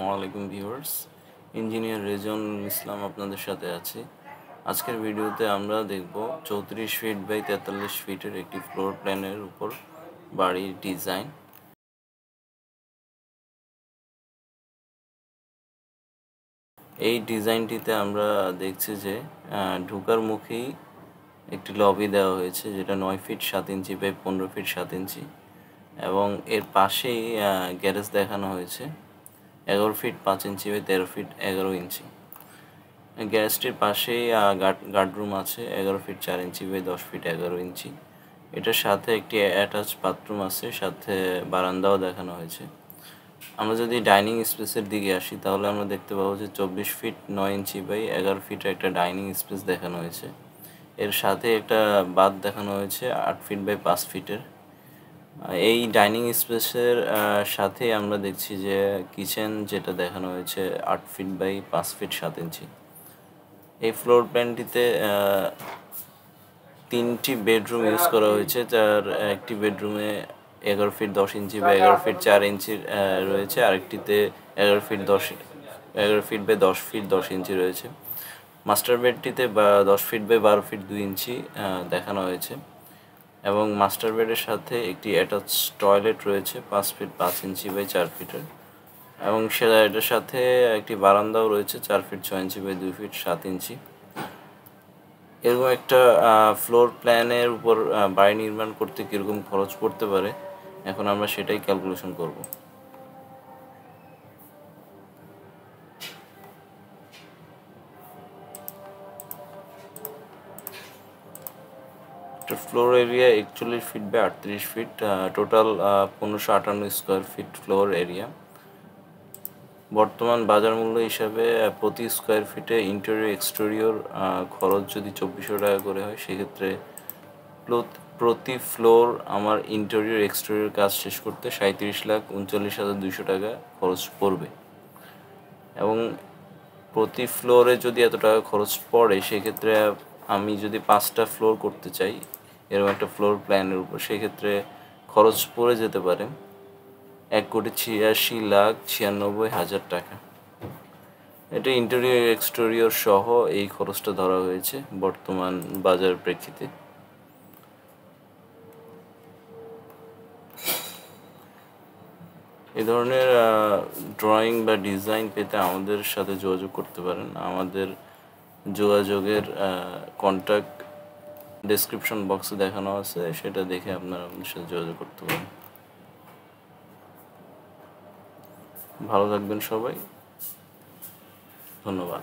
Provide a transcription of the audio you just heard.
আসসালামু আলাইকুম viewers, engineer Rezaul ইসলাম আপনাদের সাথে আছি। আজকের ভিডিওতে আমরা দেখব 34 ফিট বাই 43 ফিটের একটি ফ্লোর প্ল্যানের উপর বাড়ির ডিজাইন। এই ডিজাইনটিতে আমরা দেখছি যে ঢোকার মুখেই একটি লবি দেওয়া হয়েছে, যেটা 9 ফিট 7 ইঞ্চি বাই 15 ফিট 7 ইঞ্চি, এবং এর পাশেই গ্যারেজ দেখানো হয়েছে 11 ফিট 5 ইঞ্চি বাই 13 ফিট 11 ইঞ্চি। গ্যারেজটির পাশেই গার্ডরুম আছে 11 ফিট 4 ইঞ্চি বাই 10 ফিট 11 ইঞ্চি। এটার সাথে একটি অ্যাটাচ বাথরুম আছে, সাথে বারান্দাও দেখানো হয়েছে। আমরা যদি ডাইনিং স্পেসের দিকে আসি তাহলে আমরা দেখতে পাবো যে 24 ফিট 9 ইঞ্চি বাই 11 ফিটের একটা ডাইনিং স্পেস দেখানো হয়েছে। এর সাথে একটা বাথ দেখানো হয়েছে 8 ফিট বাই 5 ফিটের। এই ডাইনিং স্পেসের সাথে আমরা দেখছি যে কিচেন, যেটা দেখানো হয়েছে 8 ফিট বাই 5 ফিট 7 ইঞ্চি। এই ফ্লোর প্ল্যানটিতে 3টি বেডরুম ইউজ করা হয়েছে, যার একটি বেডরুমে 11 ফিট 10 ইঞ্চি বা 11 ফিট 4 ইঞ্চির রয়েছে, আরেকটিতে 11 ফিট 10 ফিট 10 ইঞ্চি রয়েছে। মাস্টার বেডটিতে 10 ফিট বাই 12 ফিট 2 ইঞ্চি দেখানো হয়েছে, এবং মাস্টার বেডের সাথে একটি অ্যাটাচ টয়লেট রয়েছে 5 ফিট 5 ইঞ্চি বাই 4 ফিটের, এবং এটার সাথে একটি বারান্দাও রয়েছে 4 ফিট 6 ইঞ্চি বাই 2 ফিট 7 ইঞ্চি। এরকম একটা ফ্লোর প্ল্যানের উপর বাড়ি নির্মাণ করতে কীরকম খরচ পড়তে পারে, এখন আমরা সেটাই ক্যালকুলেশন করব। Floor area 41 feet by 38 feet, total 1558 square feet floor area. বর্তমান বাজার মূল্য হিসাবে প্রতি স্কোয়ার ফিটে ইন্টেরিয়র এক্সটেরিয়র খরচ যদি 2400 টাকা করে হয়, সেক্ষেত্রে প্রতি ফ্লোর আমার ইন্টেরিয়র এক্সটেরিয়র কাজ শেষ করতে 37,39,200 টাকা খরচ পড়বে। এবং প্রতি ফ্লোরে যদি এত টাকা খরচ পড়ে, সেক্ষেত্রে আমি যদি 5টা ফ্লোর করতে চাই এরকম একটা ফ্লোর প্ল্যানের উপর, সেক্ষেত্রে খরচ পড়ে যেতে পারে 1,86,96,000 টাকা। এটা ইন্টেরিয়র এক্সটেরিয়র সহ এই খরচটা ধরা হয়েছে বর্তমান বাজার প্রেক্ষিতে। এই ধরনের ড্রয়িং বা ডিজাইন পেতে আমাদের সাথে যোগাযোগ করতে পারেন। আমাদের যোগাযোগের কন্ট্যাক্ট ডেসক্রিপশন বক্সে দেখানো আছে, সেটা দেখে আপনারা আমাদের সাথে যোগাযোগ করতে পারেন। ভালো থাকবেন সবাই, ধন্যবাদ।